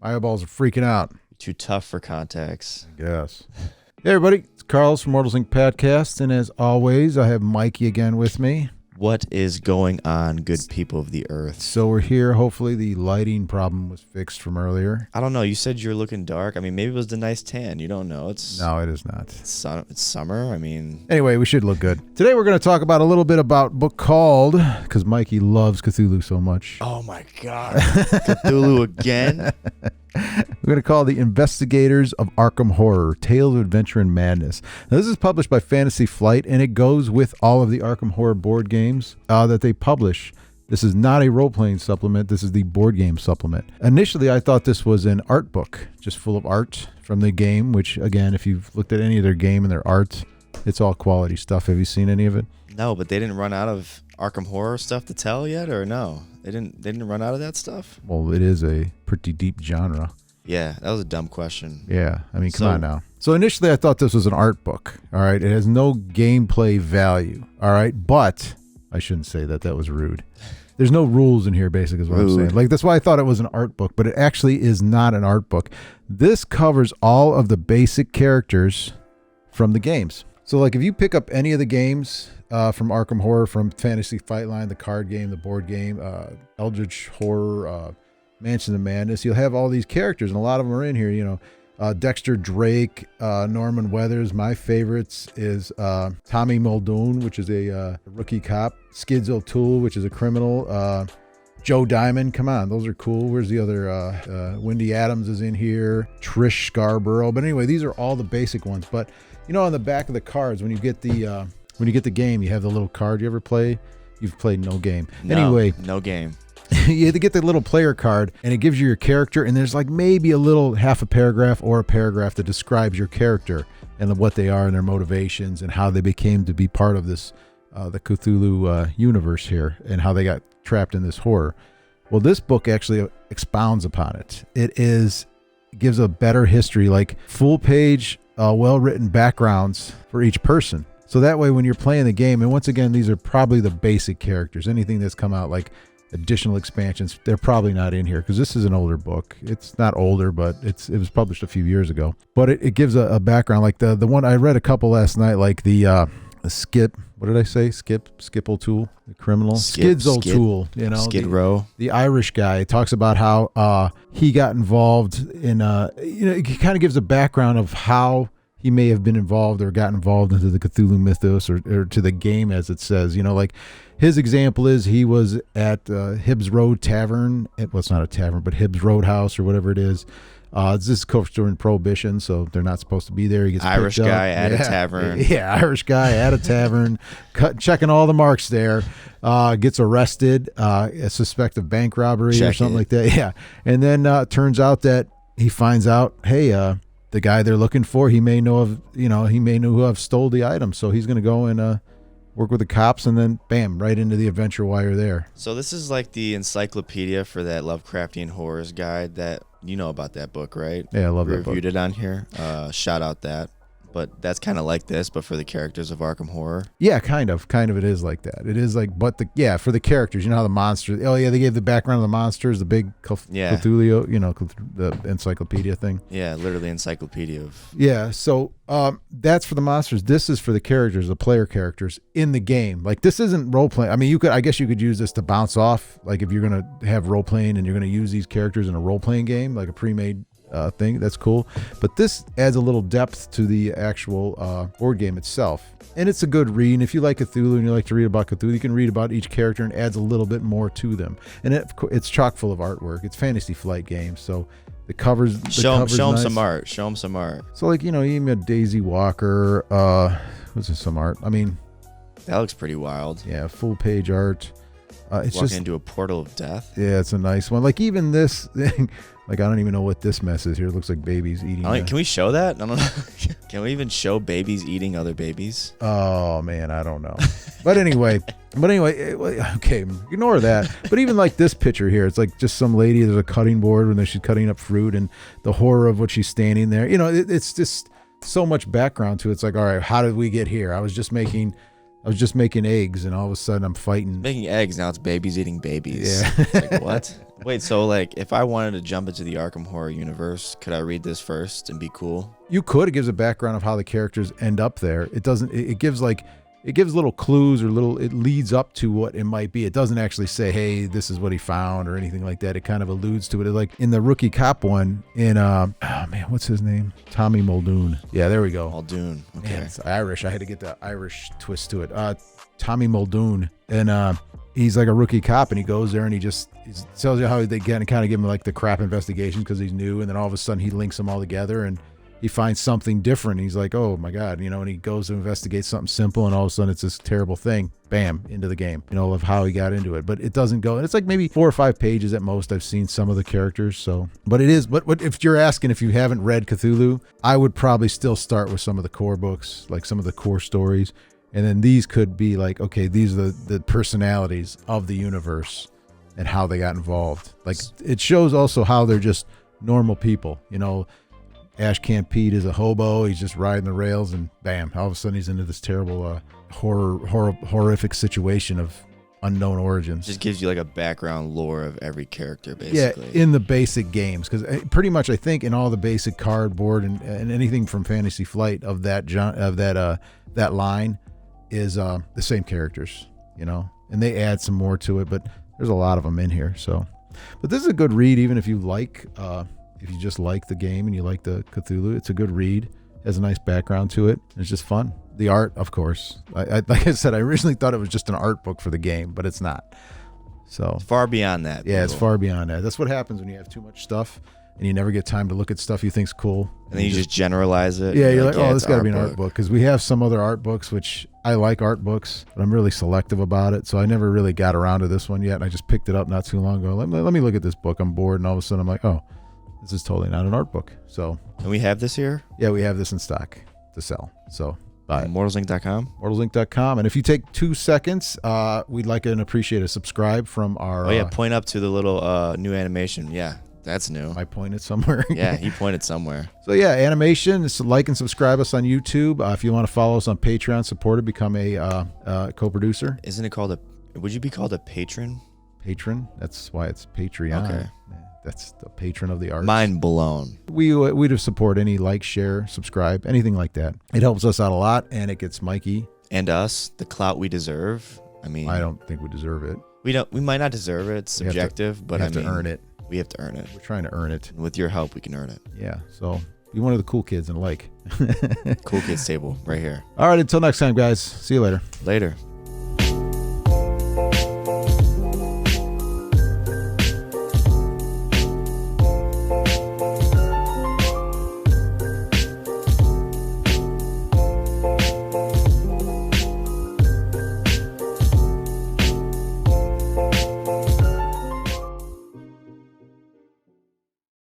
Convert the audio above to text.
My eyeballs are freaking out. Too tough for contacts. I guess. Hey, everybody. It's Carlos from Immortals Inc. Podcast. And as always, I have Mikey again with me. What is going on, good people of the earth? So we're here. Hopefully the lighting problem was fixed from earlier. I don't know. You said you're looking dark. I mean, maybe it was the nice tan. You don't know. No, it is not. It's summer. I mean... Anyway, we should look good. Today we're going to talk about a little bit about a book called, because Mikey loves Cthulhu so much. Oh, my God. Cthulhu again? We're going to call it The Investigators of Arkham Horror, Tales of Adventure and Madness. Now, this is published by Fantasy Flight, and it goes with all of the Arkham Horror board games that they publish. This is not a role-playing supplement. This is the board game supplement. Initially, I thought this was an art book, just full of art from the game, which, again, if you've looked at any of their game and their art, it's all quality stuff. Have you seen any of it? No, but they didn't run out of Arkham Horror stuff to tell yet, or no? They didn't run out of that stuff? Well, it is a pretty deep genre. Yeah, that was a dumb question. Yeah, I mean, come on now. So initially I thought this was an art book, all right? It has no gameplay value, all right? But I shouldn't say that. That was rude. There's no rules in here, basically, is what I'm saying. Like, that's why I thought it was an art book, but it actually is not an art book. This covers all of the basic characters from the games. So, like, if you pick up any of the games from Arkham Horror, from Fantasy Fight Line, the card game, the board game, Eldritch Horror, Mansion of Madness, you'll have all these characters, and a lot of them are in here, you know. Dexter Drake, Norman Weathers. My favorites is Tommy Muldoon, which is a rookie cop. Skids O'Toole, which is a criminal. Joe Diamond, come on, those are cool. Where's the other? Wendy Adams is in here. Trish Scarborough. But anyway, these are all the basic ones. But you know, on the back of the cards, when you get the game, you have the little card. You ever play? You've played no game. No, anyway, no game. You have to get the little player card, and it gives you your character, and there's like maybe a little half a paragraph or a paragraph that describes your character and what they are and their motivations and how they became to be part of this the Cthulhu universe here and how they got trapped in this horror. Well, this book actually expounds upon it. It gives a better history, like full page, well-written backgrounds for each person. So that way when you're playing the game, and once again, these are probably the basic characters. Anything that's come out like additional expansions, they're probably not in here because this is an older book. It's not older, but it was published a few years ago. But it gives a background, like the one I read a couple last night, like the Skip. What did I say? Skip O'Toole, the criminal. Skids O'Toole, you know. Skid Row. The Irish guy. It talks about how he got involved in. It kind of gives a background of how he may have been involved or got involved into the Cthulhu mythos or to the game, as it says. You know, like his example is he was at Hibbs Road Tavern. Well, it's not a tavern, but Hibbs Roadhouse or whatever it is. This is during Prohibition, so they're not supposed to be there. He gets Irish guy at a tavern. Yeah, Irish guy at a tavern, checking all the marks there. Gets arrested, a suspect of bank robbery or something like that. Yeah, and then turns out that he finds out, hey, the guy they're looking for, he may know who have stole the item, so he's going to go and work with the cops, and then bam, right into the adventure while you're there. So this is like the encyclopedia for that Lovecraftian horrors guide that you know about that book, right? Yeah, I love that book. Reviewed it on here. Shout out that. But that's kind of like this, but for the characters of Arkham Horror. Yeah, kind of it is like that. It is like, but for the characters, you know how the monsters. Oh yeah, they gave the background of the monsters, the big Cthulhu, you know, the encyclopedia thing. Yeah, literally encyclopedia of. Yeah, so that's for the monsters. This is for the characters, the player characters in the game. Like this isn't role playing. I mean, I guess you could use this to bounce off. Like if you're gonna have role playing and you're gonna use these characters in a role playing game, like a pre-made thing, that's cool. But this adds a little depth to the actual board game itself, and it's a good read. And if you like Cthulhu and you like to read about Cthulhu, you can read about each character and adds a little bit more to them. And it's chock full of artwork. It's Fantasy Flight games, so the covers. Show them nice. some art. Show them some art. So like, you know, even a Daisy Walker. What's this? Some art. I mean, that looks pretty wild. Yeah, full page art. It's walking just into a portal of death. Yeah, it's a nice one. Like even this thing. Like, I don't even know what this mess is here. It looks like babies eating. Can we show that? I don't know. Can we even show babies eating other babies? Oh, man, I don't know. But anyway, okay, ignore that. But even like this picture here, it's like just some lady, there's a cutting board when she's cutting up fruit and the horror of what she's standing there. You know, it's just so much background to it. It's like, all right, how did we get here? I was just making I was just making eggs, and all of a sudden I'm fighting. Making eggs, now it's babies eating babies. Yeah. It's like, what? Wait, so like if I wanted to jump into the Arkham Horror universe, could I read this first and be cool? You could. It gives a background of how the characters end up there. It doesn't. It gives little clues or it leads up to what it might be. It doesn't actually say, hey, this is what he found or anything like that. It kind of alludes to it. Like in the Rookie Cop one in, oh man, what's his name? Tommy Muldoon. Yeah, there we go. Muldoon. Okay. Man, it's Irish. I had to get the Irish twist to it. Tommy Muldoon. And he's like a rookie cop, and he goes there and he tells you how they kind of give him like the crap investigation because he's new. And then all of a sudden he links them all together and he finds something different. He's like, oh my God, and he goes to investigate something simple, and all of a sudden it's this terrible thing. Bam, into the game, of how he got into it. But it doesn't go, and it's like maybe 4 or 5 pages at most. I've seen some of the characters, so, but it is, but if you're asking if you haven't read Cthulhu, I would probably still start with some of the core books, like some of the core stories. And then these could be like, okay, these are the personalities of the universe and how they got involved. Like it shows also how they're just normal people, Ashcan Pete is a hobo. He's just riding the rails, and bam! All of a sudden, he's into this terrible, horrific situation of unknown origins. Just gives you like a background lore of every character, basically. Yeah, in the basic games, because pretty much I think in all the basic cardboard and anything from Fantasy Flight of that line is the same characters, and they add some more to it, but there's a lot of them in here. So, but this is a good read, even if you like. If you just like the game and you like the Cthulhu, it's a good read. It has a nice background to it. It's just fun. The art, of course. I like I said, I originally thought it was just an art book for the game, but it's not. So it's far beyond that. Yeah, it's far beyond that. That's what happens when you have too much stuff and you never get time to look at stuff you think's cool. And then you just generalize it. Yeah, you're like, oh, this got to be an art book. Because we have some other art books, which I like art books, but I'm really selective about it. So I never really got around to this one yet. And I just picked it up not too long ago. Let me look at this book. I'm bored. And all of a sudden I'm like, oh, this is totally not an art book. So, and we have this here? Yeah, we have this in stock to sell. So buy it. Immortalsinc.com? Immortalsinc.com. And if you take 2 seconds, we'd like and appreciate a subscribe from our... Oh, yeah, point up to the little new animation. Yeah, that's new. I pointed somewhere. Yeah, he pointed somewhere. So, yeah, animation. So like and subscribe us on YouTube. If you want to follow us on Patreon, support it, become a co-producer. Isn't it called would you be called a patron? Patron? That's why it's Patreon. Okay. That's the patron of the arts. Mind blown. We'd support any like, share, subscribe, anything like that. It helps us out a lot, and it gets Mikey and us the clout we deserve. I mean, I don't think we deserve it. We might not deserve it. It's subjective, but we have to earn it. We have to earn it. We're trying to earn it. And with your help, we can earn it. Yeah. So be one of the cool kids and like. Cool kids table right here. All right. Until next time, guys. See you later. Later.